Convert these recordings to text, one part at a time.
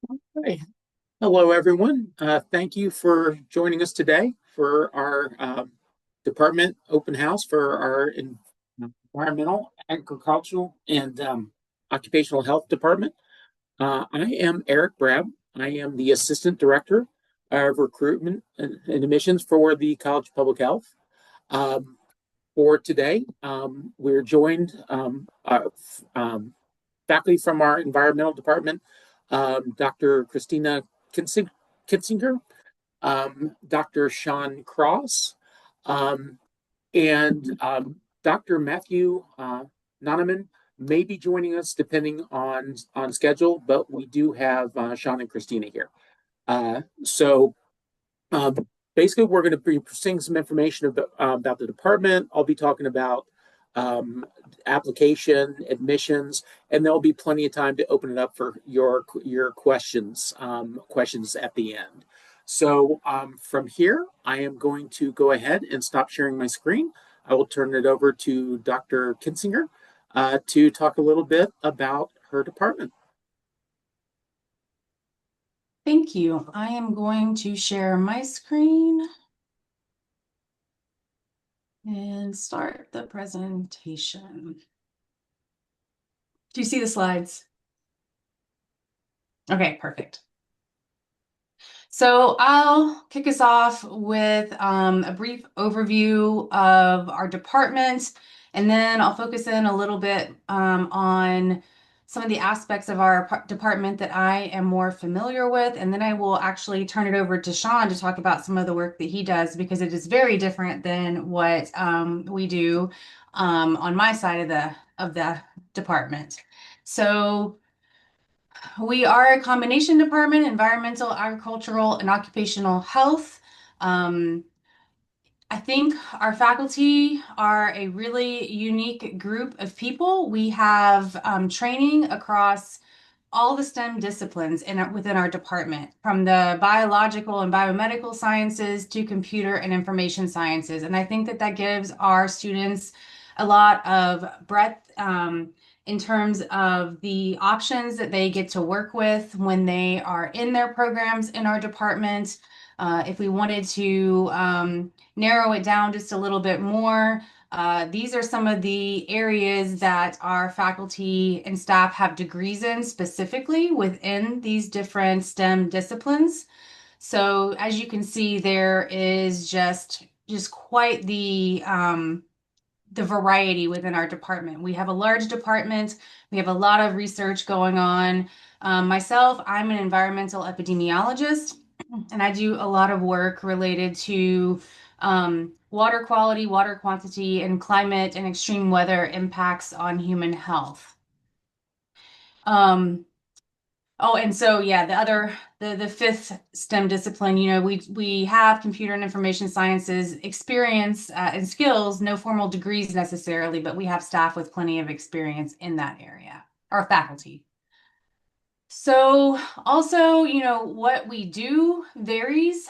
Hi. Hello, everyone. Thank you for joining us today for our department open house for our environmental, agricultural, and occupational health department. I am Eric Brab. I am the Assistant Director of Recruitment and Admissions for the College of Public Health. Um, for today, we're joined faculty from our environmental department, Dr. Christina Kitzinger, Dr. Sean Cross, um, and Dr. Matthew Noneman may be joining us depending on schedule, but we do have Sean and Christina here. So um, basically, we're going to be seeing some information about the department. I'll be talking about application, admissions, and there'll be plenty of time to open it up for your questions at the end. So from here, I am going to go ahead and stop sharing my screen. I will turn it over to Dr. Kinsinger to talk a little bit about her department. Thank you. I am going to share my screen and start the presentation. Do you see the slides? Okay, perfect. So I'll kick us off with a brief overview of our department, and then I'll focus in a little bit on some of the aspects of our department that I am more familiar with, and then I will actually turn it over to Sean to talk about some of the work that he does because it is very different than what we do on my side of the department. So we are a combination department, environmental, agricultural, and occupational health. Um, I think our faculty are a really unique group of people. We have training across all the STEM disciplines within our department, from the biological and biomedical sciences to computer and information sciences. And I think that that gives our students a lot of breadth in terms of the options that they get to work with when they are in their programs in our department. If we wanted to narrow it down just a little bit more, these are some of the areas that our faculty and staff have degrees in specifically within these different STEM disciplines. So as you can see, there is just quite the variety within our department. We have a large department. We have a lot of research going on. Myself, I'm an environmental epidemiologist, and I do a lot of work related to water quality, water quantity, and climate and extreme weather impacts on human health. Um, Oh, and so yeah, the fifth STEM discipline, we have computer and information sciences experience and skills, no formal degrees necessarily, but we have staff with plenty of experience in that area, our faculty. So also, what we do varies.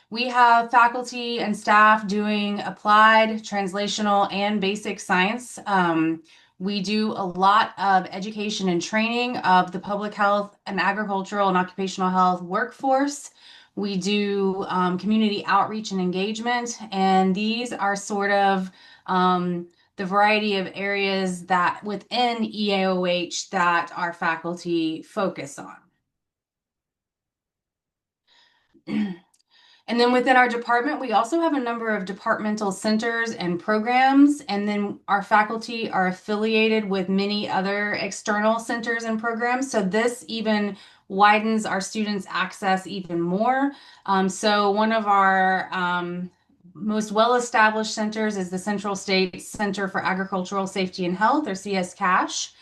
We have faculty and staff doing applied, translational, and basic science. We do a lot of education and training of the public health and agricultural and occupational health workforce. We do community outreach and engagement, and these are sort of the variety of areas that within EAOH that our faculty focus on. And then within our department, we also have a number of departmental centers and programs. And then our faculty are affiliated with many other external centers and programs. So this even widens our students' access even more. So one of our most well-established centers is the Central States Center for Agricultural Safety and Health, or CS-CASH.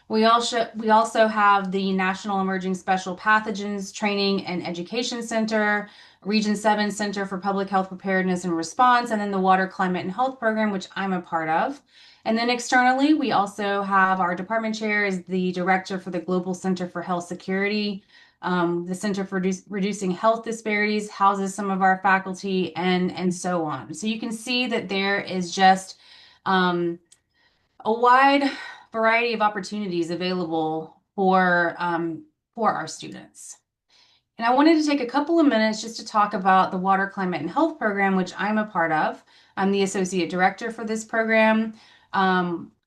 We also have the National Emerging Special Pathogens Training and Education Center, Region 7 Center for Public Health Preparedness and Response, and then the Water, Climate, and Health Program, which I'm a part of. And then externally, we also have our department chair is the director for the Global Center for Health Security. The Center for Reducing Health Disparities houses some of our faculty and so on. So you can see that there is just a wide variety of opportunities available for for our students. And I wanted to take a couple of minutes just to talk about the Water, Climate, and Health program, which I'm a part of. I'm the associate director for this program.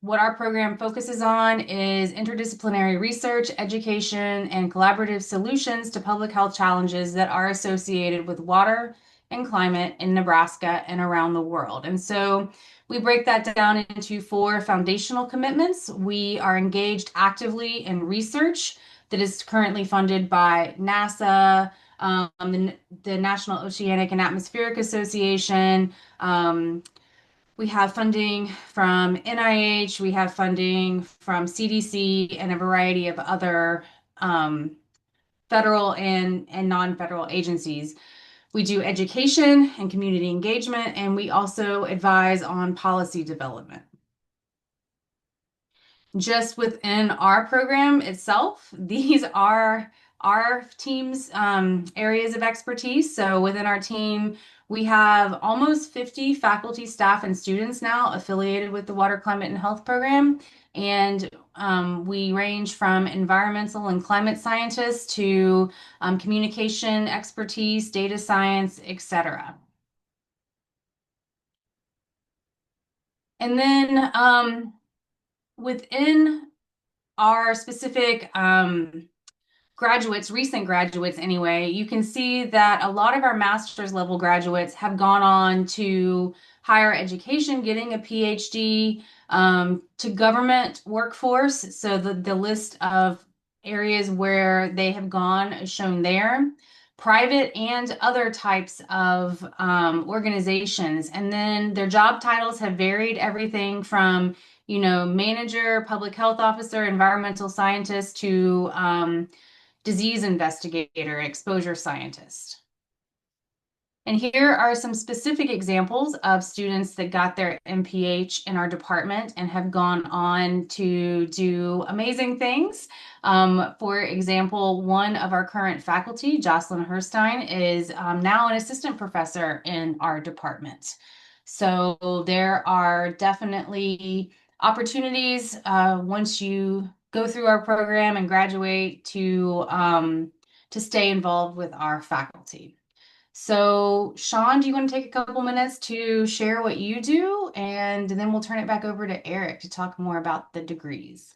What our program focuses on is interdisciplinary research, education, and collaborative solutions to public health challenges that are associated with water and climate in Nebraska and around the world. And so we break that down into four foundational commitments. We are engaged actively in research that is currently funded by NASA, the National Oceanic and Atmospheric Association. We have funding from NIH, we have funding from CDC, and a variety of other federal and non-federal agencies. We do education and community engagement, and we also advise on policy development. Just within our program itself, these are our team's areas of expertise. So within our team, we have almost 50 faculty, staff, and students now affiliated with the Water, Climate, and Health program. And we range from environmental and climate scientists to communication expertise, data science, etc. And then within our specific graduates, recent graduates anyway, you can see that a lot of our master's level graduates have gone on to higher education, getting a PhD, to government workforce. So the list of areas where they have gone is shown there. Private and other types of organizations. And then their job titles have varied everything from manager, public health officer, environmental scientist to disease investigator, exposure scientist. And here are some specific examples of students that got their MPH in our department and have gone on to do amazing things. For example, one of our current faculty, Jocelyn Herstein, is now an assistant professor in our department. So there are definitely opportunities once you go through our program and graduate to stay involved with our faculty. So, Sean, do you want to take a couple minutes to share what you do? And then we'll turn it back over to Eric to talk more about the degrees.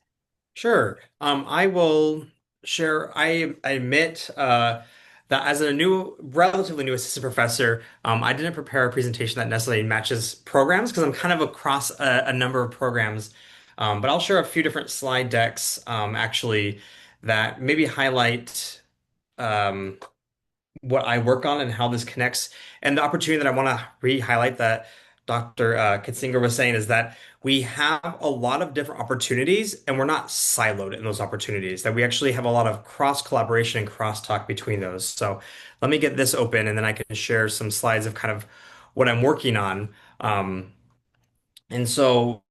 Sure. I will share. I admit that as a relatively new assistant professor, I didn't prepare a presentation that necessarily matches programs because I'm kind of across a number of programs. But I'll share a few different slide decks, actually, that maybe highlight um, what I work on and how this connects. And the opportunity that I want to re-highlight that Dr. Kitzinger was saying is that we have a lot of different opportunities and we're not siloed in those opportunities, that we actually have a lot of cross collaboration and crosstalk between those. So let me get this open and then I can share some slides of kind of what I'm working on. And so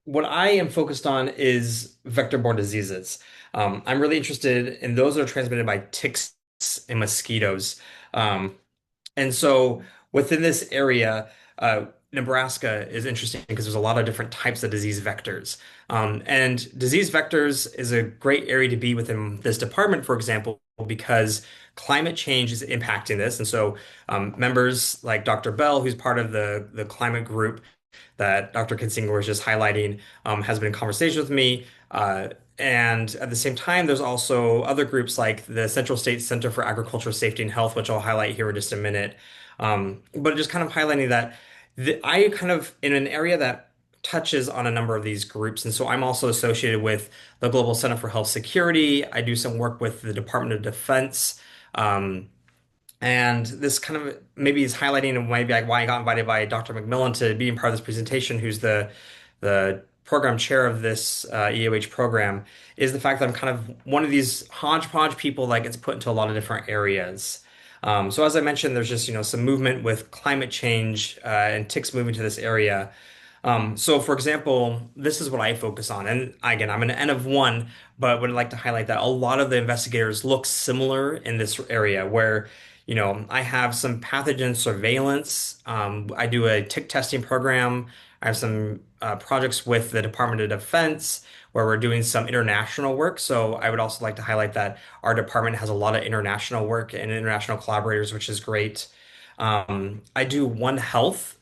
what I am focused on is vector-borne diseases. I'm really interested in those that are transmitted by ticks and mosquitoes. Um, and so within this area, Nebraska is interesting because there's a lot of different types of disease vectors. And disease vectors is a great area to be within this department, for example, because climate change is impacting this. And so members like Dr. Bell, who's part of the climate group, that Dr. Kinsinger was just highlighting, has been in conversation with me. And at the same time, there's also other groups like the Central States Center for Agricultural Safety and Health, which I'll highlight here in just a minute. But just kind of highlighting that I kind of in an area that touches on a number of these groups. And so I'm also associated with the Global Center for Health Security. I do some work with the Department of Defense. And this kind of maybe is highlighting maybe why I got invited by Dr. McMillan to be in part of this presentation, who's the program chair of this EOH program, is the fact that I'm kind of one of these hodgepodge people that gets put into a lot of different areas. So as I mentioned, there's just some movement with climate change and ticks moving to this area. So for example, this is what I focus on. And again, I'm an N of one, but would like to highlight that a lot of the investigators look similar in this area where, I have some pathogen surveillance. I do a tick testing program. I have some projects with the Department of Defense where we're doing some international work. So I would also like to highlight that our department has a lot of international work and international collaborators, which is great. I do One Health,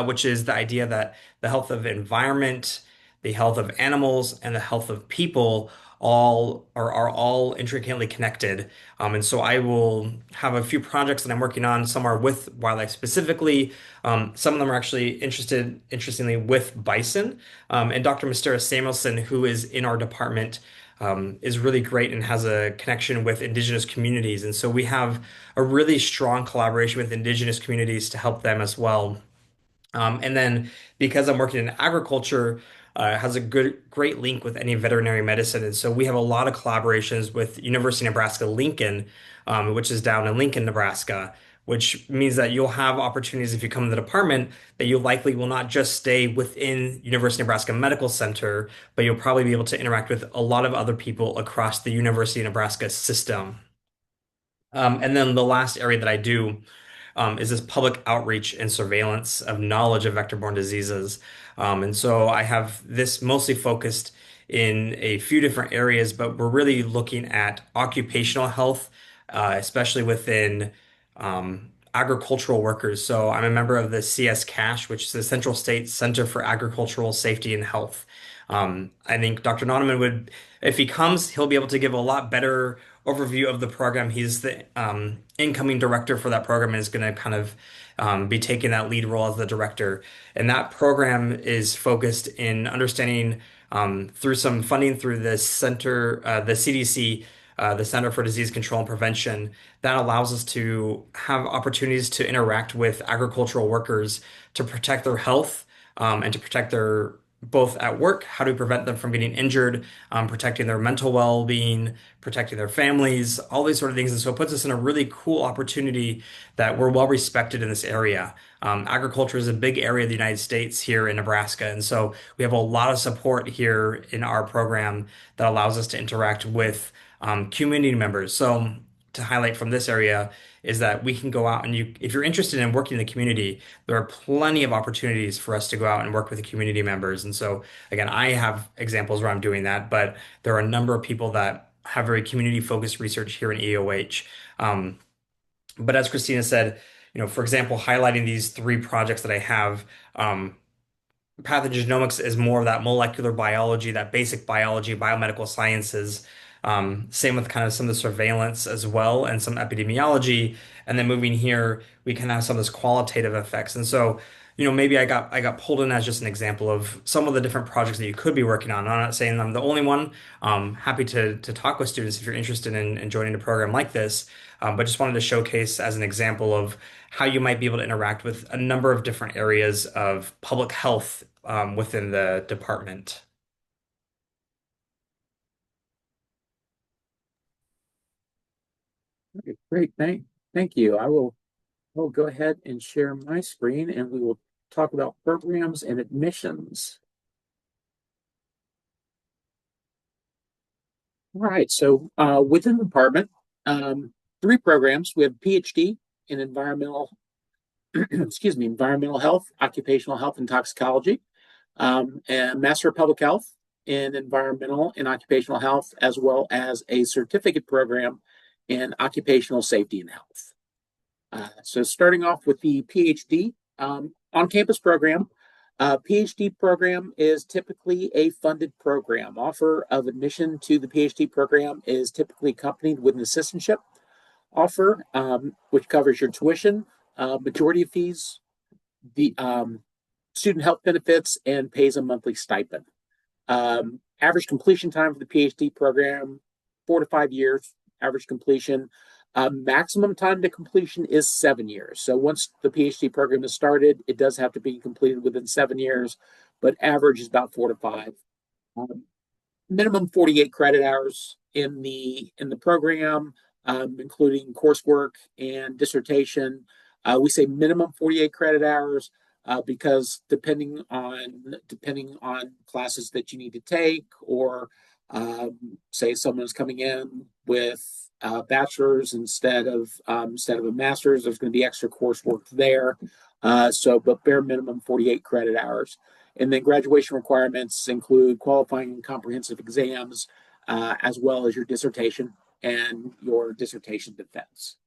which is the idea that the health of environment, the health of animals, and the health of people are all intricately connected. And so I will have a few projects that I'm working on. Some are with wildlife specifically. Some of them are actually interestingly, with bison. And Dr. Mystera Samuelson, who is in our department, is really great and has a connection with indigenous communities. And so we have a really strong collaboration with indigenous communities to help them as well. And then because I'm working in agriculture, has a great link with any veterinary medicine. And so we have a lot of collaborations with University of Nebraska Lincoln, which is down in Lincoln, Nebraska, which means that you'll have opportunities if you come to the department that you likely will not just stay within University of Nebraska Medical Center, but you'll probably be able to interact with a lot of other people across the University of Nebraska system. And then the last area that I do is this public outreach and surveillance of knowledge of vector-borne diseases. And so I have this mostly focused in a few different areas, but we're really looking at occupational health, especially within agricultural workers. So I'm a member of the CS CASH, which is the Central State Center for Agricultural Safety and Health. I think Dr. Noneman would, if he comes, he'll be able to give a lot better overview of the program. He's the incoming director for that program and is going to kind of be taking that lead role as the director. And that program is focused in understanding through some funding through the center, the CDC, the Center for Disease Control and Prevention, that allows us to have opportunities to interact with agricultural workers to protect their health and to protect their both at work, how do we prevent them from getting injured, protecting their mental well-being, protecting their families, all these sort of things. And so it puts us in a really cool opportunity that we're well respected in this area. Agriculture is a big area of the United States here in Nebraska. And so we have a lot of support here in our program that allows us to interact with community members. So to highlight from this area is that we can go out and if you're interested in working in the community, there are plenty of opportunities for us to go out and work with the community members. And so again, I have examples where I'm doing that, but there are a number of people that have very community focused research here in EOH. But as Christina said, for example, highlighting these three projects that I have, pathogenomics is more of that molecular biology, that basic biology, biomedical sciences. Same with kind of some of the surveillance as well and some epidemiology. And then moving here, we can have some of this qualitative effects. And so, maybe I got pulled in as just an example of some of the different projects that you could be working on. I'm not saying I'm the only one. Happy to talk with students if you're interested in joining a program like this. But just wanted to showcase as an example of how you might be able to interact with a number of different areas of public health within the department. Okay, great. Thank you. I'll go ahead and share my screen and we will talk about programs and admissions. All right. So within the department, three programs. We have a PhD in environmental, excuse me, environmental health, occupational health, and toxicology, and Master of Public Health in environmental and occupational health, as well as a certificate program in occupational safety and health. So starting off with the PhD on-campus program, PhD program is typically a funded program. Offer of admission to the PhD program is typically accompanied with an assistantship offer, which covers your tuition, majority of fees, the student health benefits, and pays a monthly stipend. Average completion time for the PhD program, 4 to 5 years, average completion. Maximum time to completion is 7 years. So once the PhD program is started, it does have to be completed within 7 years, but average is about 4 to 5. Minimum 48 credit hours in the program, including coursework and dissertation. We say minimum 48 credit hours because depending on classes that you need to take, or say someone's coming in with bachelor's instead of a master's, there's going to be extra coursework there. But bare minimum 48 credit hours. And then graduation requirements include qualifying and comprehensive exams, as well as your dissertation and your dissertation defense.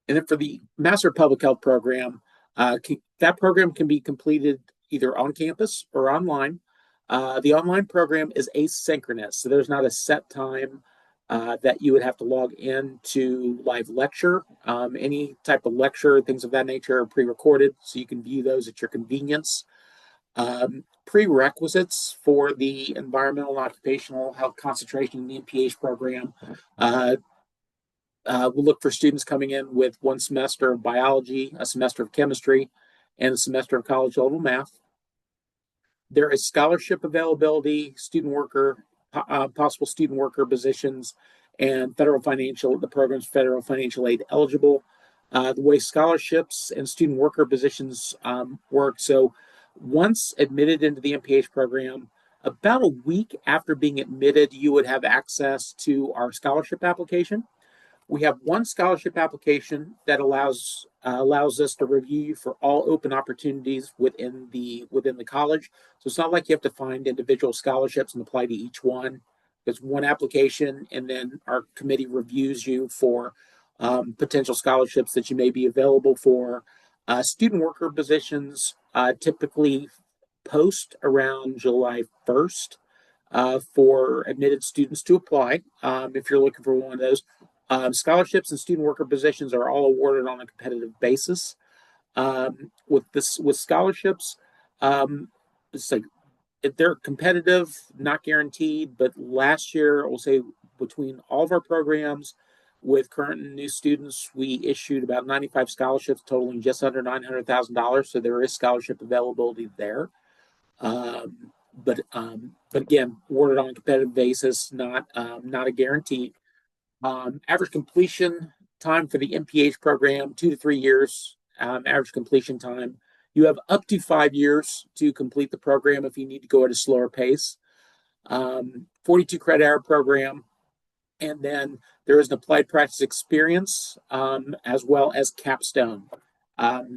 And then for the Master of Public Health program, that program can be completed either on campus or online. The online program is asynchronous, so there's not a set time that you would have to log in to live lecture. Any type of lecture, things of that nature, are pre-recorded, so you can view those at your convenience. Prerequisites for the environmental and occupational health concentration in the MPH program. We'll look for students coming in with 1 semester of biology, a semester of chemistry, and a semester of college level math. There is scholarship availability, student worker, possible student worker positions, and the program's federal financial aid eligible. The way scholarships and student worker positions work. So once admitted into the MPH program, about a week after being admitted, you would have access to our scholarship application. We have one scholarship application that allows us to review you for all open opportunities within the college. So it's not like you have to find individual scholarships and apply to each one. It's one application, and then our committee reviews you for potential scholarships that you may be available for. Student worker positions typically post around July 1st for admitted students to apply if you're looking for one of those. Scholarships and student worker positions are all awarded on a competitive basis. With scholarships, it's like they're competitive, not guaranteed. But last year, we'll say between all of our programs, with current and new students, we issued about 95 scholarships, totaling just under $900,000. So there is scholarship availability there. But again, awarded on a competitive basis, not a guarantee. Average completion time for the MPH program, 2 to 3 years. Average completion time. You have up to 5 years to complete the program if you need to go at a slower pace. 42 credit hour program. And then there is an applied practice experience as well as capstone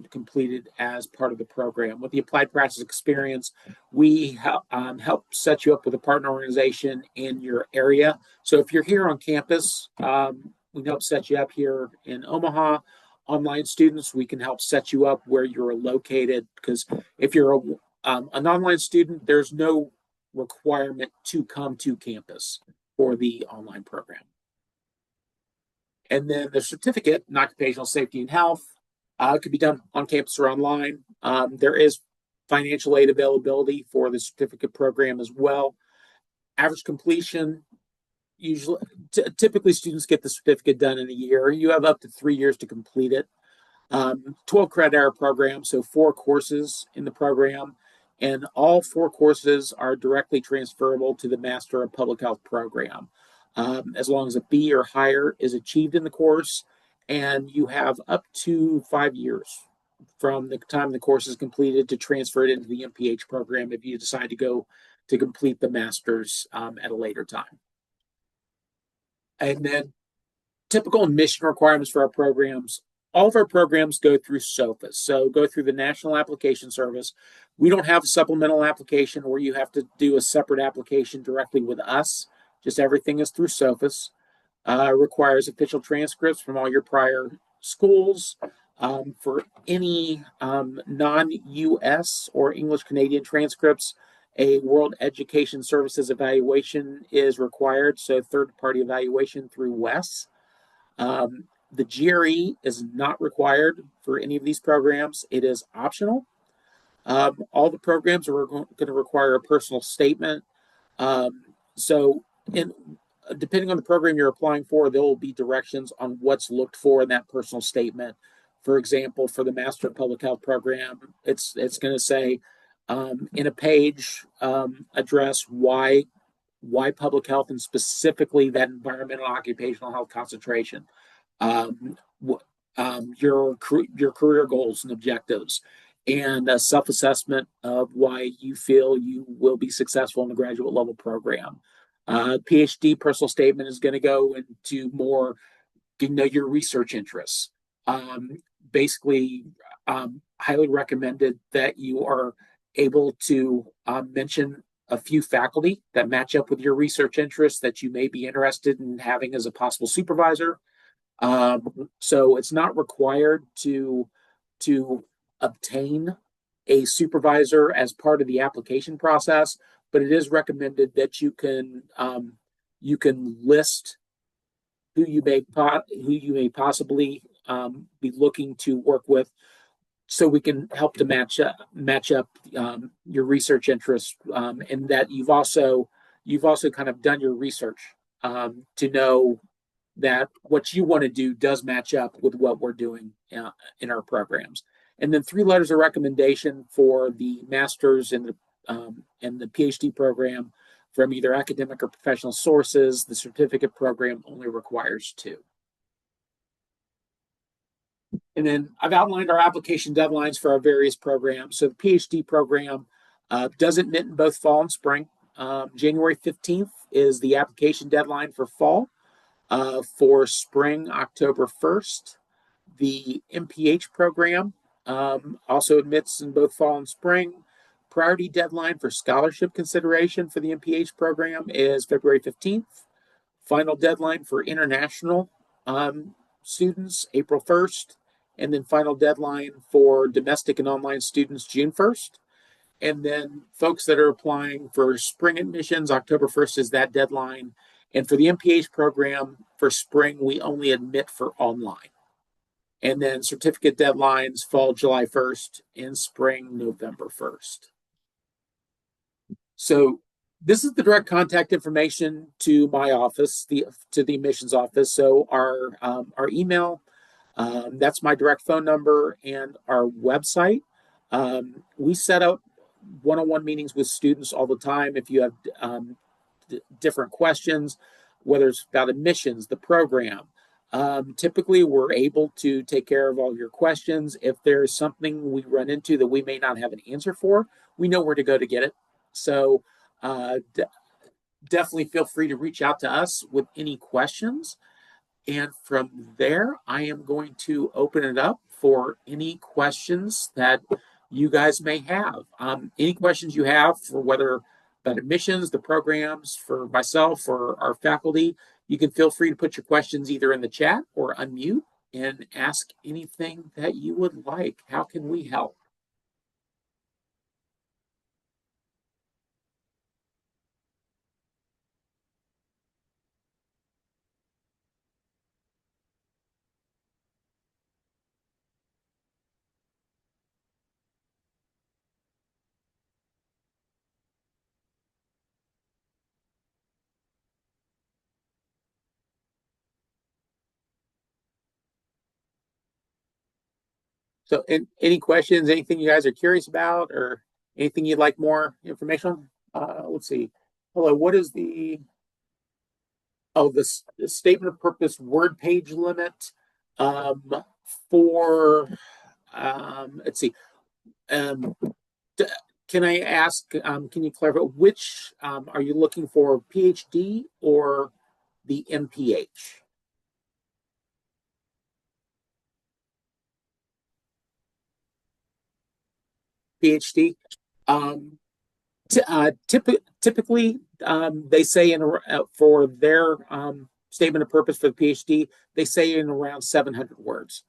completed as part of the program. With the applied practice experience, we help set you up with a partner organization in your area. So if you're here on campus, we help set you up here in Omaha. Online students, we can help set you up where you're located, because if you're an online student, there's no requirement to come to campus for the online program. And then the certificate in occupational safety and health could be done on campus or online. There is financial aid availability for the certificate program as well. Average completion, typically students get the certificate done in a year. You have up to 3 years to complete it. 12 credit hour program, so 4 courses in the program, and all 4 courses are directly transferable to the Master of Public Health program. As long as a B or higher is achieved in the course, and you have up to 5 years from the time the course is completed to transfer it into the MPH program if you decide to go to complete the master's at a later time. And then typical admission requirements for our programs. All of our programs go through SOFAS, so go through the National Application Service. We don't have a supplemental application where you have to do a separate application directly with us. Just everything is through SOFAS. Requires official transcripts from all your prior schools. For any non-US or English Canadian transcripts, a World Education Services evaluation is required, so third-party evaluation through WES. The GRE is not required for any of these programs. It is optional. All the programs are going to require a personal statement. So depending on the program you're applying for, there will be directions on what's looked for in that personal statement. For example, for the Master of Public Health program, it's going to say in a page address why public health, and specifically that environmental occupational health concentration. Your career goals and objectives, and a self-assessment of why you feel you will be successful in the graduate level program. PhD personal statement is going to go into more, your research interests. Basically, highly recommended that you are able to mention a few faculty that match up with your research interests that you may be interested in having as a possible supervisor. So it's not required to obtain a supervisor as part of the application process, but it is recommended that you can list who you may possibly be looking to work with, so we can help to match up your research interests, and that you've also kind of done your research to know that what you want to do does match up with what we're doing in our programs. And then 3 letters of recommendation for the master's and the PhD program from either academic or professional sources. The certificate program only requires 2. And then I've outlined our application deadlines for our various programs. So the PhD program does admit in both fall and spring. January 15th is the application deadline for fall. For spring, October 1st. The MPH program also admits in both fall and spring. Priority deadline for scholarship consideration for the MPH program is February 15th. Final deadline for international students, April 1st. And then final deadline for domestic and online students, June 1st. And then folks that are applying for spring admissions, October 1st is that deadline. And for the MPH program for spring, we only admit for online. And then certificate deadlines fall July 1st and spring November 1st. So this is the direct contact information to my office, to the admissions office. So our email, that's my direct phone number, and our website. We set up one-on-one meetings with students all the time. If you have different questions, whether it's about admissions, the program, typically we're able to take care of all your questions. If there's something we run into that we may not have an answer for, we know where to go to get it. So definitely feel free to reach out to us with any questions. And from there, I am going to open it up for any questions that you guys may have. Any questions you have for whether about admissions, the programs, for myself or our faculty, you can feel free to put your questions either in the chat or unmute and ask anything that you would like. How can we help? So, any questions, anything you guys are curious about, or anything you'd like more information on? Let's see. Hello, what is the statement of purpose word page limit um, for, let's see. Um, can I ask, can you clarify which are you looking for, PhD or the MPH? PhD. Um, Typically, they say for their statement of purpose for the PhD, they say in around 700 words.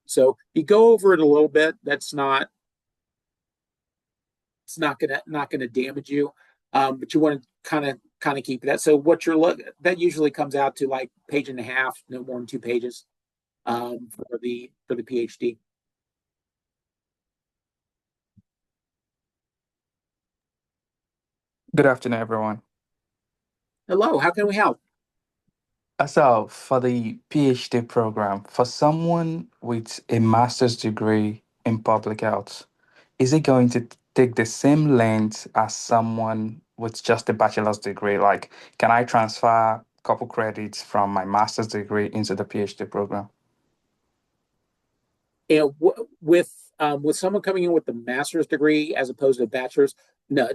So you go over it a little bit. That's not it's not gonna damage you, but you want to kind of keep that. So what you're that usually comes out to like page and a half, no more than 2 pages for the PhD. Good afternoon, everyone. Hello, how can we help? So, for the PhD program, for someone with a master's degree in public health, is it going to take the same length as someone with just a bachelor's degree? Like, can I transfer a couple credits from my master's degree into the PhD program? And with someone coming in with a master's degree as opposed to a bachelor's, no,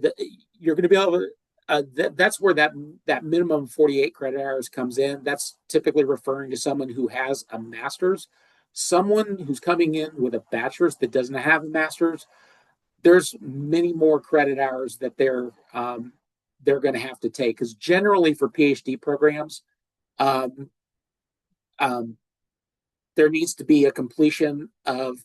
you're going to be able to. That's where that minimum 48 credit hours comes in. That's typically referring to someone who has a master's. Someone who's coming in with a bachelor's that doesn't have a master's, there's many more credit hours that they're going to have to take, because generally for PhD programs, um, um, there needs to be a completion of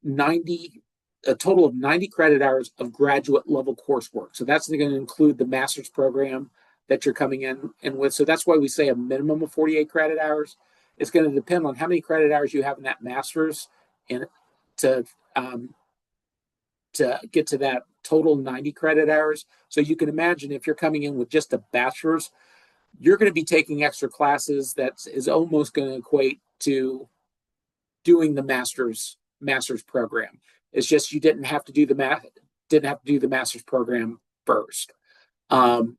90 a total of 90 credit hours of graduate level coursework. So that's going to include the master's program that you're coming in with. So that's why we say a minimum of 48 credit hours. It's going to depend on how many credit hours you have in that master's and to um, to get to that total 90 credit hours. So you can imagine if you're coming in with just a bachelor's, you're going to be taking extra classes that is almost going to equate to doing the master's program. It's just you didn't have to do the master's program first. Um,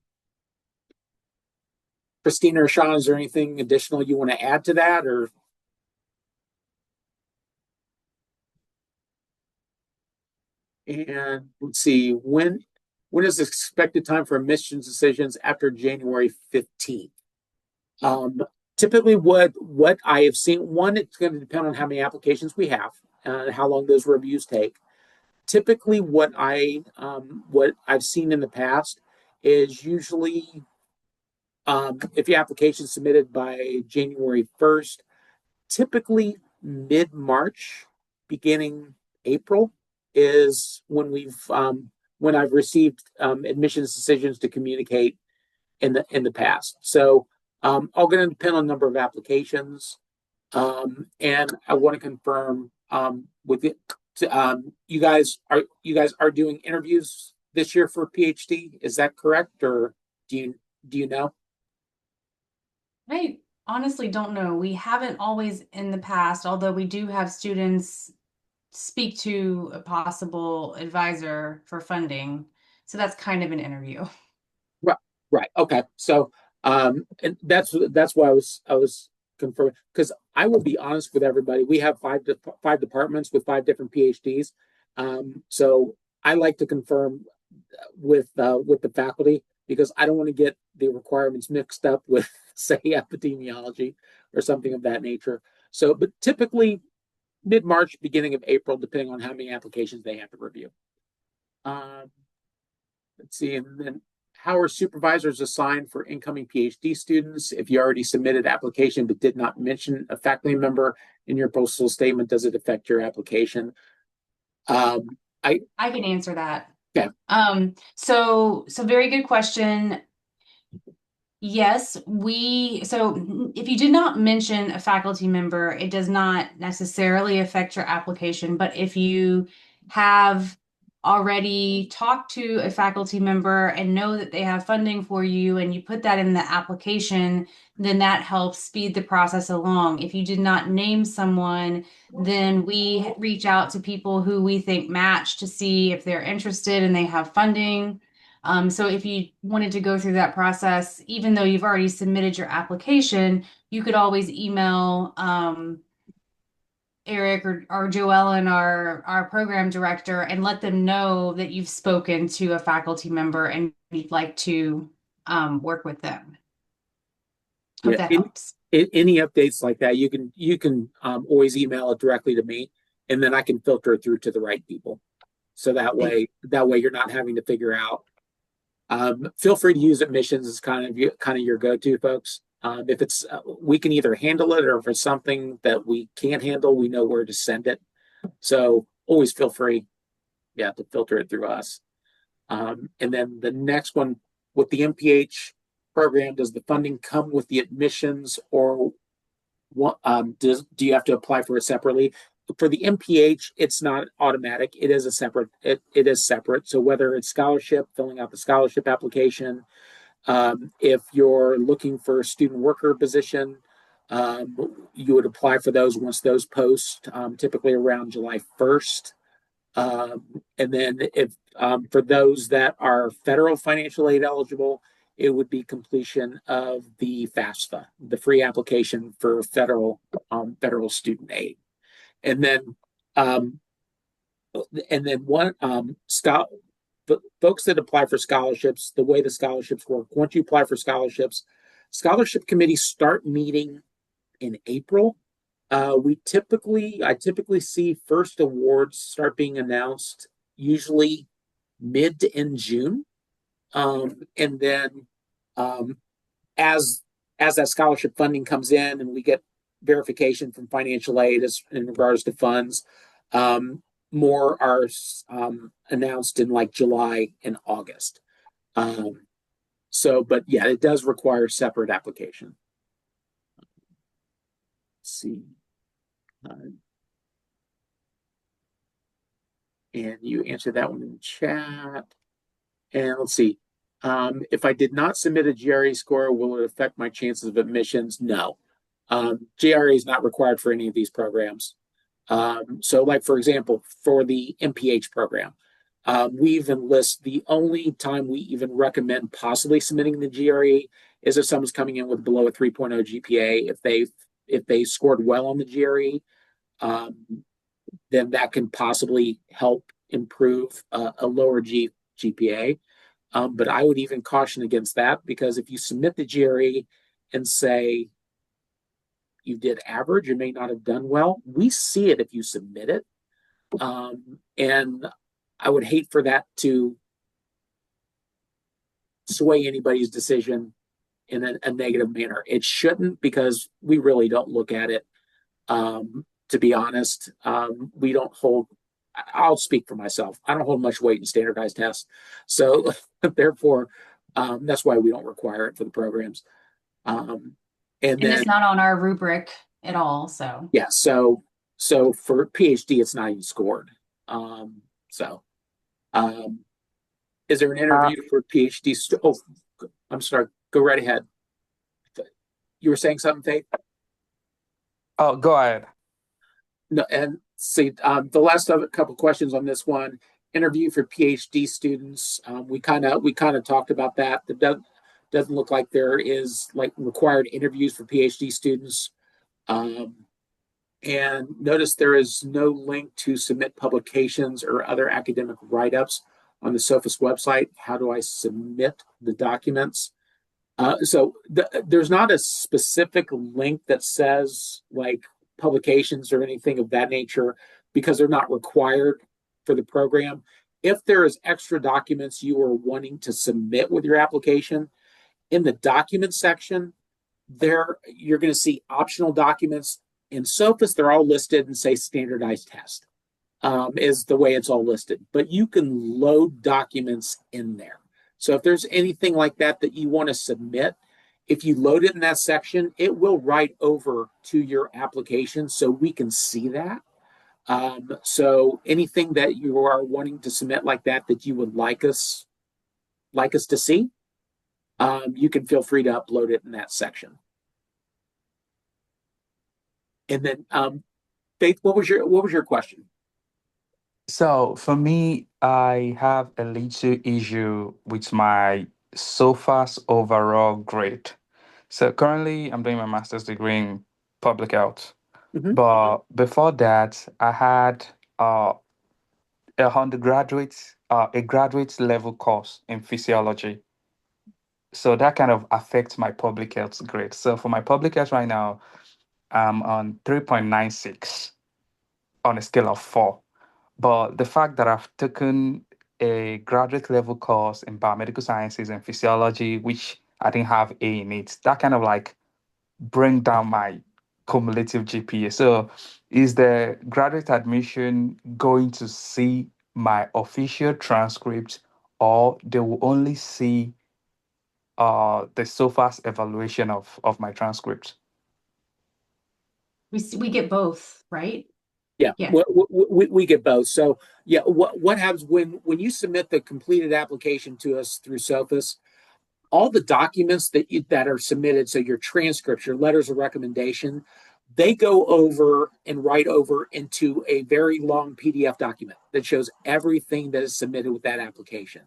Christina or Sean, is there anything additional you want to add to that, or? And let's see, when is the expected time for admissions decisions after January 15th? Um, Typically, what I have seen, one, it's going to depend on how many applications we have and how long those reviews take. Typically, what I've seen in the past is usually if your application is submitted by January 1st, typically mid March, beginning April is when I've received admissions decisions to communicate in the past. So all going to depend on number of applications, and I want to confirm with it. You guys are doing interviews this year for PhD. Is that correct, or do you know? I honestly don't know. We haven't always in the past, although we do have students speak to a possible advisor for funding. So that's kind of an interview. Right, right. Okay. So, and that's why I was confirming, because I will be honest with everybody. We have five departments with five different PhDs. So I like to confirm with the faculty, because I don't want to get the requirements mixed up with, say, epidemiology or something of that nature. So, but typically mid March, beginning of April, depending on how many applications they have to review. Um, let's see, and then how are supervisors assigned for incoming PhD students? If you already submitted application but did not mention a faculty member in your postal statement, does it affect your application? Um, I can answer that. Okay. So very good question. Yes, so if you did not mention a faculty member, it does not necessarily affect your application. But if you have already talked to a faculty member and know that they have funding for you and you put that in the application, then that helps speed the process along. If you did not name someone, then we reach out to people who we think match to see if they're interested and they have funding. So if you wanted to go through that process, even though you've already submitted your application, you could always email Eric or Joellen, our program director, and let them know that you've spoken to a faculty member and you'd like to work with them. Hope yeah, that helps. any updates like that, you can always email it directly to me, and then I can filter it through to the right people. So that way you're not having to figure out. Feel free to use admissions as kind of your go-to, folks. If it's we can either handle it, or if it's something that we can't handle, we know where to send it. So always feel free, yeah, to filter it through us. And then the next one, with the MPH program, does the funding come with the admissions, or what? Do you have to apply for it separately? For the MPH, it's not automatic. It is a separate. It is separate. So whether it's scholarship, filling out the scholarship application, if you're looking for a student worker position, you would apply for those once those post, typically around July 1st. And then if for those that are federal financial aid eligible, it would be completion of the FAFSA, the free application for federal student aid. And then um, what folks that apply for scholarships, the way the scholarships work, once you apply for scholarships, scholarship committees start meeting in April. I typically see first awards start being announced usually mid to end June. And then um, as that scholarship funding comes in and we get verification from financial aid as in regards to funds, more are announced in like July and August. But yeah, it does require separate application. Let's see. And you answered that one in the chat. And let's see. If I did not submit a GRE score, will it affect my chances of admissions? No. GRE is not required for any of these programs. Like for example, for the MPH program, we even list the only time we even recommend possibly submitting the GRE is if someone's coming in with below a 3.0 GPA. If they scored well on the GRE, then that can possibly help improve a lower GPA. But I would even caution against that because if you submit the GRE and say you did average, you may not have done well. We see it if you submit it. And I would hate for that to sway anybody's decision in a negative manner. It shouldn't because we really don't look at it. To be honest, we don't hold, I'll speak for myself. I don't hold much weight in standardized tests. So therefore, that's why we don't require it for the programs. And it's not on our rubric at all. So yeah, so for PhD, it's not even scored. Is there an interview for PhD? Oh, I'm sorry. Go right ahead. You were saying something, Faith? Oh, go ahead. No, and see, the last couple questions on this one. Interview for PhD students. We kind of talked about that. It doesn't look like there is like required interviews for PhD students. And notice there is no link to submit publications or other academic write-ups on the SOFIS website. How do I submit the documents? There's not a specific link that says like publications or anything of that nature because they're not required for the program. If there is extra documents you are wanting to submit with your application, in the documents section, there you're going to see optional documents. In SOFIS, they're all listed and say standardized test is the way it's all listed. But you can load documents in there. So if there's anything like that that you want to submit, if you load it in that section, it will write over to your application so we can see that. So anything that you are wanting to submit like that you would like us to see, you can feel free to upload it in that section. And then, Faith, what was your question? So for me, I have a little issue with my SOFA's overall grade. So currently, I'm doing my master's degree in public health. Mm-hmm. But before that, I had uh, a graduate level course in physiology. So that kind of affects my public health grade. So for my public health right now, I'm on 3.96 on a scale of 4. But the fact that I've taken a graduate level course in biomedical sciences and physiology, which I didn't have A in it, that kind of like bring down my cumulative GPA. So is the graduate admission going to see my official transcript, or they will only see the SOFA's evaluation of my transcript? we get both, right? Yeah, Yeah. we get both. So yeah, what happens when you submit the completed application to us through SOFIS, all the documents that are submitted, so your transcripts, your letters of recommendation, they go over and write over into a very long PDF document that shows everything that is submitted with that application.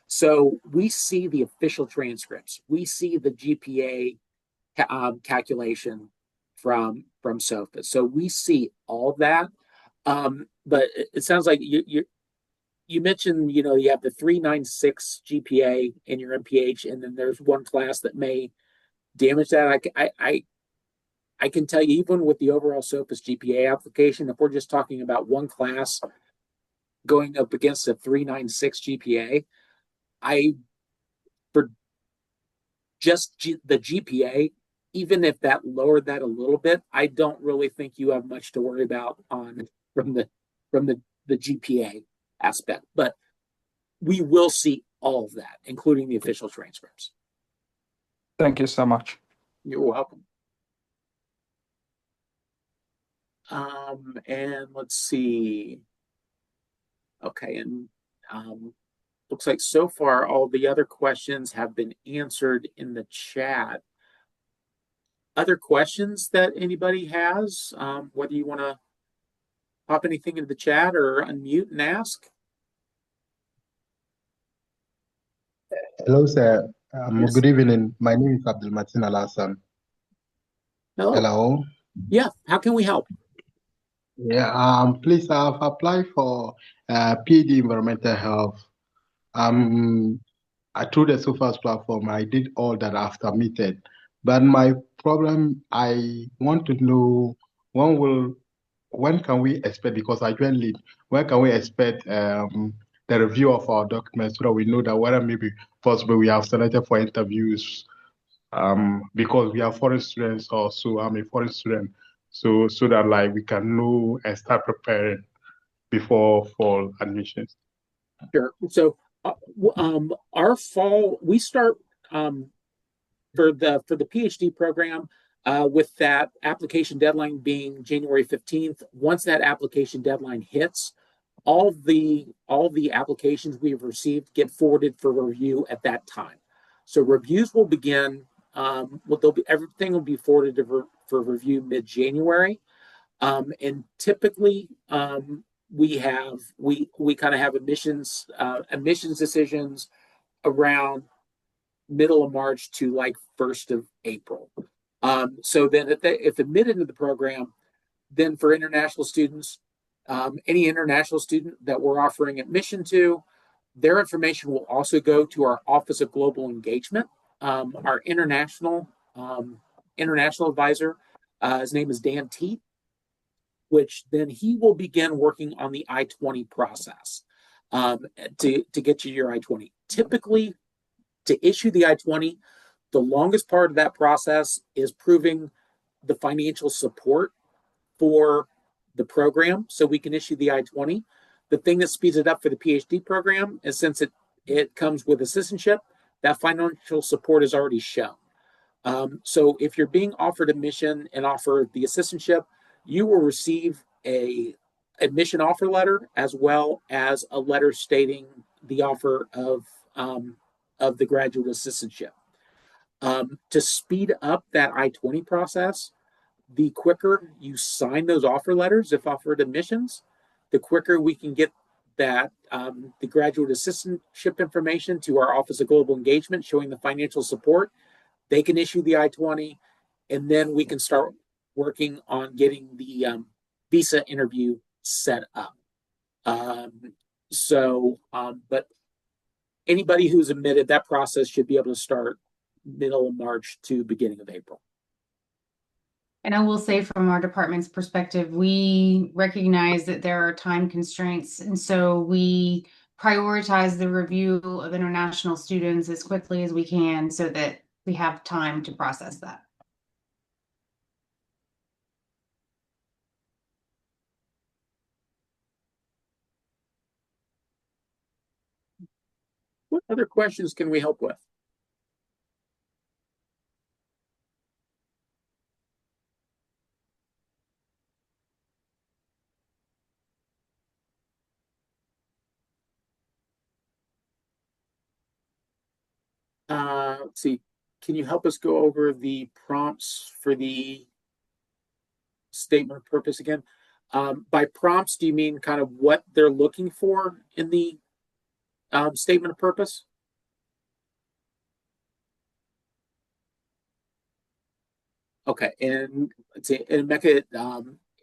So we see the official transcripts, we see the GPA calculation from SOFIS. So we see all that. But it sounds like you mentioned, you have the 396 GPA in your MPH, and then there's one class that may damage that. I can tell you, even with the overall SOFIS GPA application, if we're just talking about one class, going up against a 396 GPA, I for the GPA, even if that lowered that a little bit, I don't really think you have much to worry about on from the GPA aspect. But we will see all of that, including the official transcripts. Thank you so much. You're welcome. And let's see. Okay, and looks like so far all the other questions have been answered in the chat. Other questions that anybody has, whether you want to pop anything into the chat or unmute and ask? Hello, sir. Yes. Good evening. My name is Abdul Matin Alassan. Hello. Hello. Yeah. How can we help? Yeah. Please, I've applied for PhD Environmental Health. Through the SOFAS platform, I did all that I've submitted. But my problem, I want to know when can we expect, because I joined lead, when can we expect the review of our documents so that we know that whether maybe possible we have selected for interviews, because we are foreign students also. I'm a foreign student. So that like we can know and start preparing before fall admissions. Sure. So, our fall we start for the PhD program with that application deadline being January 15th. Once that application deadline hits, all the applications we've received get forwarded for review at that time. So reviews will begin. Everything will be forwarded for review mid-January, and typically we kind of have admissions decisions around middle of March to like 1st of April. So then if admitted into the program, then for international students, any international student that we're offering admission to, their information will also go to our Office of Global Engagement. Our international advisor, his name is Dan Teet, which then he will begin working on the I-20 process to get you your I-20. Typically, to issue the I-20, the longest part of that process is proving the financial support for the program so we can issue the I-20. The thing that speeds it up for the PhD program is since it comes with assistantship, that financial support is already shown. So if you're being offered admission and offered the assistantship, you will receive a admission offer letter as well as a letter stating the offer of the graduate assistantship. To speed up that I-20 process, the quicker you sign those offer letters, if offered admissions, the quicker we can get that the graduate assistantship information to our Office of Global Engagement showing the financial support. They can issue the I-20, and then we can start working on getting the visa interview set up. But anybody who's admitted, that process should be able to start middle of March to beginning of April. And I will say from our department's perspective, we recognize that there are time constraints. And so we prioritize the review of international students as quickly as we can so that we have time to process that. What other questions can we help with? Let's see. Can you help us go over the prompts for the statement of purpose again? By prompts, do you mean kind of what they're looking for in the statement of purpose? Okay, and let's see, and Mecca,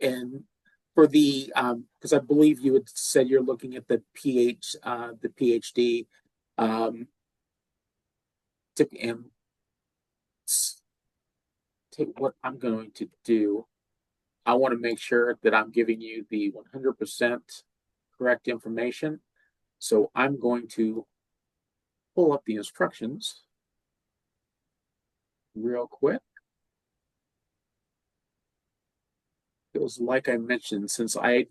and for the because I believe you had said you're looking at the PhD, and take what I'm going to do. I want to make sure that I'm giving you the 100% correct information. So I'm going to pull up the instructions real quick. Because like I mentioned, since I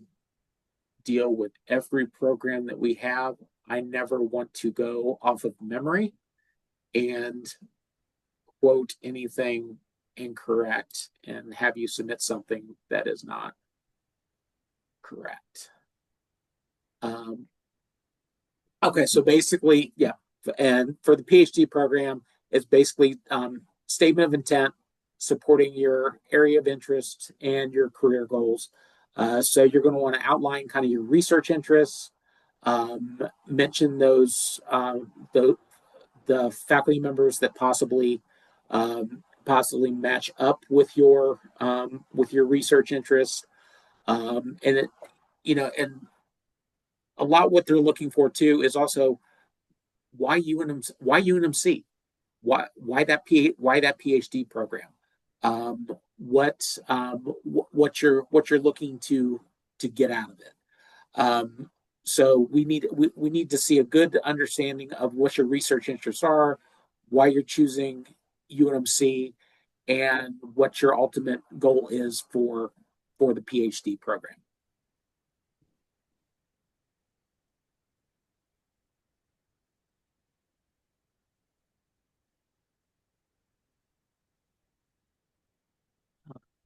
deal with every program that we have, I never want to go off of memory and quote anything incorrect and have you submit something that is not correct. Um, okay, so basically, yeah, and for the PhD program, it's basically statement of intent, supporting your area of interest and your career goals. So you're going to want to outline kind of your research interests, mention those the faculty members that possibly match up with your research interests, and it, and a lot what they're looking for too is also why UNMC, why that PhD program, what you're looking to get out of it. Um, so we need to see a good understanding of what your research interests are, why you're choosing UNMC, and what your ultimate goal is for the PhD program.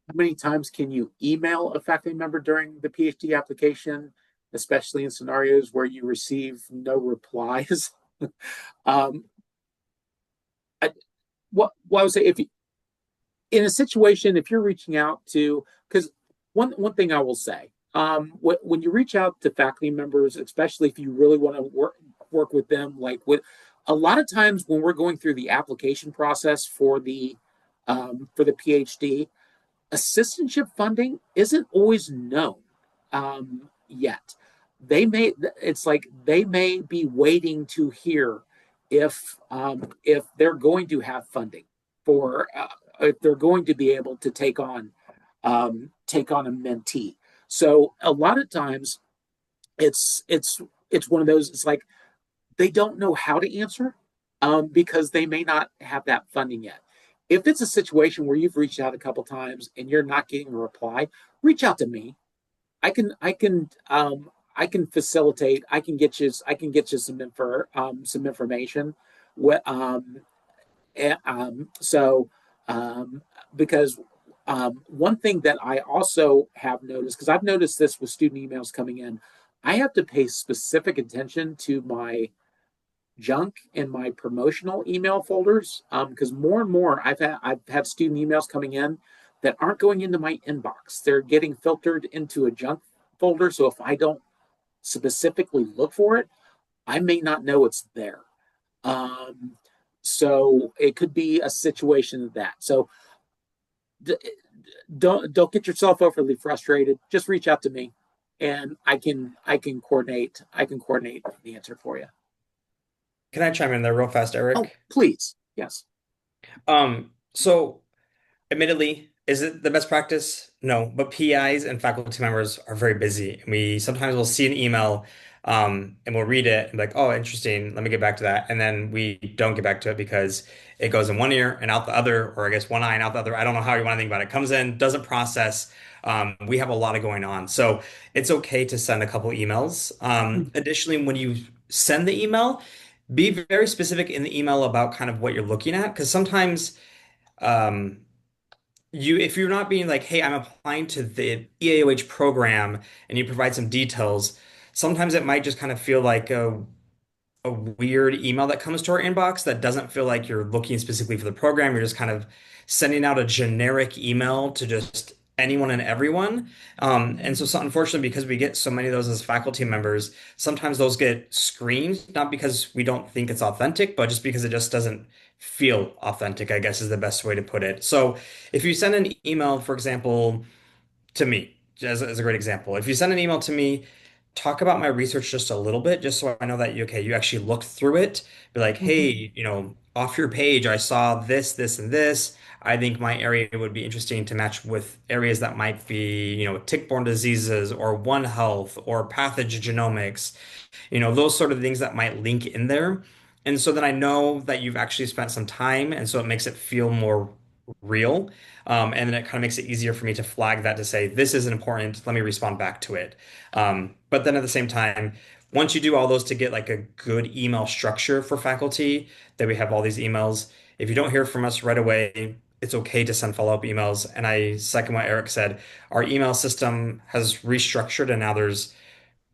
How many times can you email a faculty member during the PhD application, especially in scenarios where you receive no replies? um, I, what I would say, if you, in a situation, if you're reaching out to, because one thing I will say, when you reach out to faculty members, especially if you really want to work with them, like with a lot of times when we're going through the application process for the PhD, assistantship funding isn't always known yet. It's like they may be waiting to hear if they're going to have funding for if they're going to be able to take on a mentee. So a lot of times it's one of those. It's like they don't know how to answer because they may not have that funding yet. If it's a situation where you've reached out a couple times and you're not getting a reply, reach out to me. I can facilitate. I can get you some information. What so because one thing that I also have noticed, because I've noticed this with student emails coming in, I have to pay specific attention to my junk in my promotional email folders because more and more I've had student emails coming in that aren't going into my inbox. They're getting filtered into a junk folder. So if I don't specifically look for it, I may not know it's there. Um, so it could be a situation of that. So d- don't get yourself overly frustrated. Just reach out to me, and I can coordinate the answer for you. Can I chime in there real fast, Oh, Eric? please, yes. So admittedly, is it the best practice? No, but PIs and faculty members are very busy. And we sometimes will see an email and we'll read it and be like, oh, interesting. Let me get back to that. And then we don't get back to it because it goes in one ear and out the other, or I guess one eye and out the other. I don't know how you want to think about it. It comes in, doesn't process. We have a lot of going on. So it's okay to send a couple emails. Additionally, when you send the email, be very specific in the email about kind of what you're looking at, because sometimes um, if you're not being like, hey, I'm applying to the EAOH program and you provide some details, sometimes it might just kind of feel like a weird email that comes to our inbox that doesn't feel like you're looking specifically for the program. You're just kind of sending out a generic email to just anyone and everyone. And so unfortunately, because we get so many of those as faculty members, sometimes those get screened, not because we don't think it's authentic, but just because it just doesn't feel authentic, I guess is the best way to put it. So if you send an email, for example, to me, as a great example, if you send an email to me, talk about my research just a little bit, just so I know that you actually looked through it. Be like, Mhm. hey, off your page, I saw this, this, and this. I think my area would be interesting to match with areas that might be, tick-borne diseases or One Health or pathogenomics, those sort of things that might link in there. And so then I know that you've actually spent some time, and so it makes it feel more real. And then it kind of makes it easier for me to flag that to say, this is important, let me respond back to it. But then at the same time, once you do all those to get like a good email structure for faculty, that we have all these emails. If you don't hear from us right away, it's okay to send follow-up emails. And I second what Eric said, our email system has restructured and now there's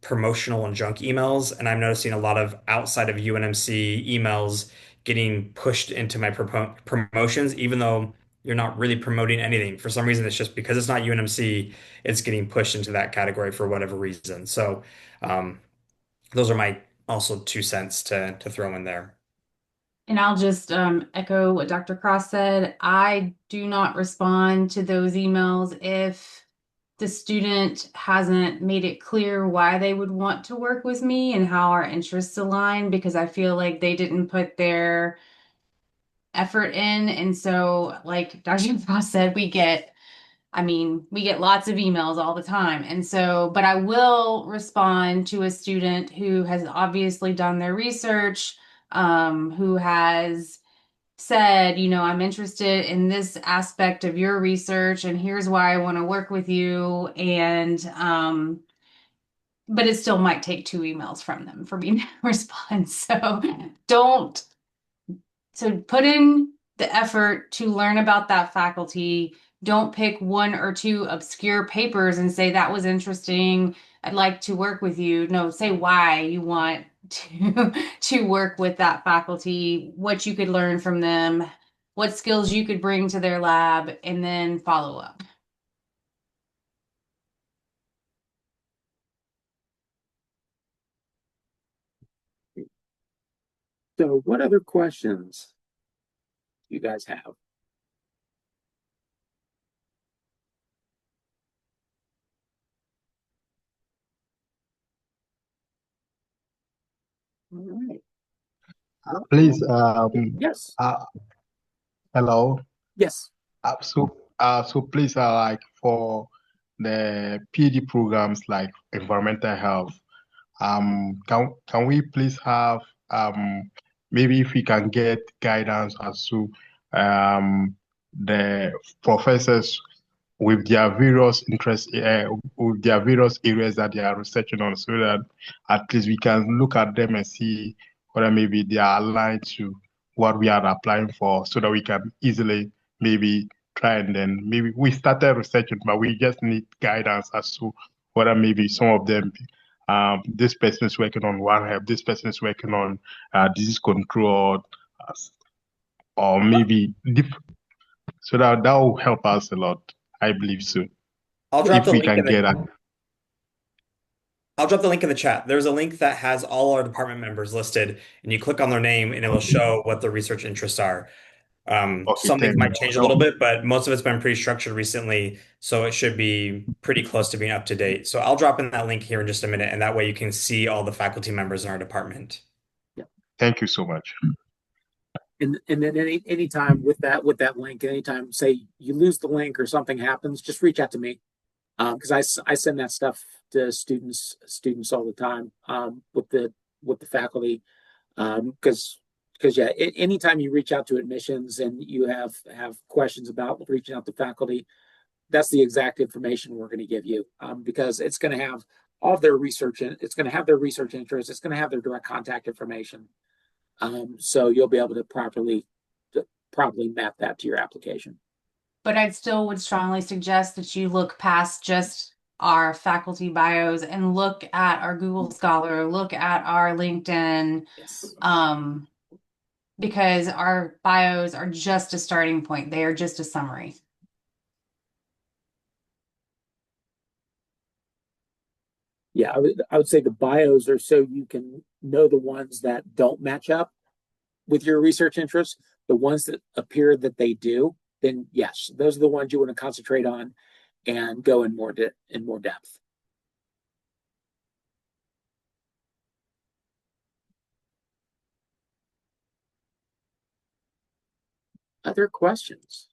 promotional and junk emails, and I'm noticing a lot of outside of UNMC emails getting pushed into my promotions, even though you're not really promoting anything. For some reason, it's just because it's not UNMC, it's getting pushed into that category for whatever reason. So, um, those are my also 2 cents to throw in there. And I'll just echo what Dr. Cross said. I do not respond to those emails if the student hasn't made it clear why they would want to work with me and how our interests align, because I feel like they didn't put their effort in. And so, like Dr. Cross said, we get lots of emails all the time. And so, but I will respond to a student who has obviously done their research, who has said, I'm interested in this aspect of your research, and here's why I want to work with you. And, but it still might take two emails from them for me to respond. So don't so put in the effort to learn about that faculty. Don't pick one or two obscure papers and say that was interesting. I'd like to work with you. No, say why you want to to work with that faculty, what you could learn from them, what skills you could bring to their lab, and then follow up. So, what other questions do you guys have? All right. Please, Yes. uh, hello. Yes. So please, like for the PD programs like environmental health, can we please have maybe if we can get guidance as to the professors with their various interests, with their various areas that they are researching on, so that at least we can look at them and see whether maybe they are aligned to what we are applying for, so that we can easily maybe try and then maybe we started researching, but we just need guidance as to whether maybe some of them, this person is working on One Health, this person is working on disease control, uh, or maybe so that will help us a lot. I believe so. I'll drop If the we link can in the get that. I'll drop the link in the chat. There's a link that has all our department members listed, and you click on their name, and it will show what their research interests are. Okay, Some things thank might you. change a little bit, but most of it's been pretty structured recently, so it should be pretty close to being up to date. So I'll drop in that link here in just a minute, and that way you can see all the faculty members in our department. Yeah. Thank you so much. And then anytime with that link, anytime say you lose the link or something happens, just reach out to me. Because I send that stuff to students all the time, with the faculty. Because yeah, anytime you reach out to admissions and you have questions about reaching out to faculty, that's the exact information we're going to give you, because it's going to have all of their research in, it's going to have their research interests, it's going to have their direct contact information, so you'll be able to properly map that to your application. But I still would strongly suggest that you look past just our faculty bios and look at our Google Scholar, look at our LinkedIn, Yes. because our bios are just a starting point. They are just a summary. Yeah, I would say the bios are so you can know the ones that don't match up with your research interests. The ones that appear that they do, then yes, those are the ones you want to concentrate on and go in more depth. other questions?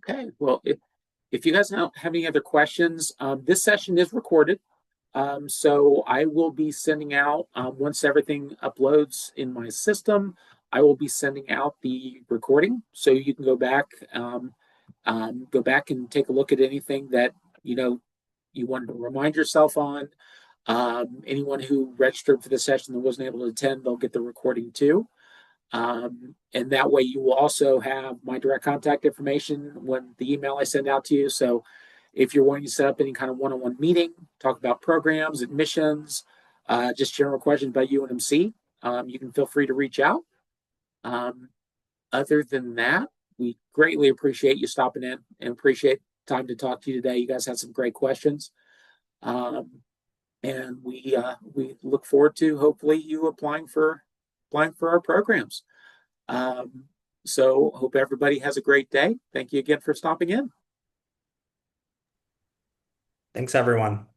Okay, well, if you guys don't have any other questions, this session is recorded. So I will be sending out, once everything uploads in my system, I will be sending out the recording so you can go back and take a look at anything that you know you wanted to remind yourself on. Anyone who registered for the session that wasn't able to attend, they'll get the recording too. And that way you will also have my direct contact information when the email I send out to you. So if you're wanting to set up any kind of one-on-one meeting, talk about programs, admissions, just general questions about UNMC, you can feel free to reach out. Other than that, we greatly appreciate you stopping in and appreciate time to talk to you today. You guys had some great questions. And we look forward to hopefully you applying for our programs. So hope everybody has a great day. Thank you again for stopping in. Thanks, everyone.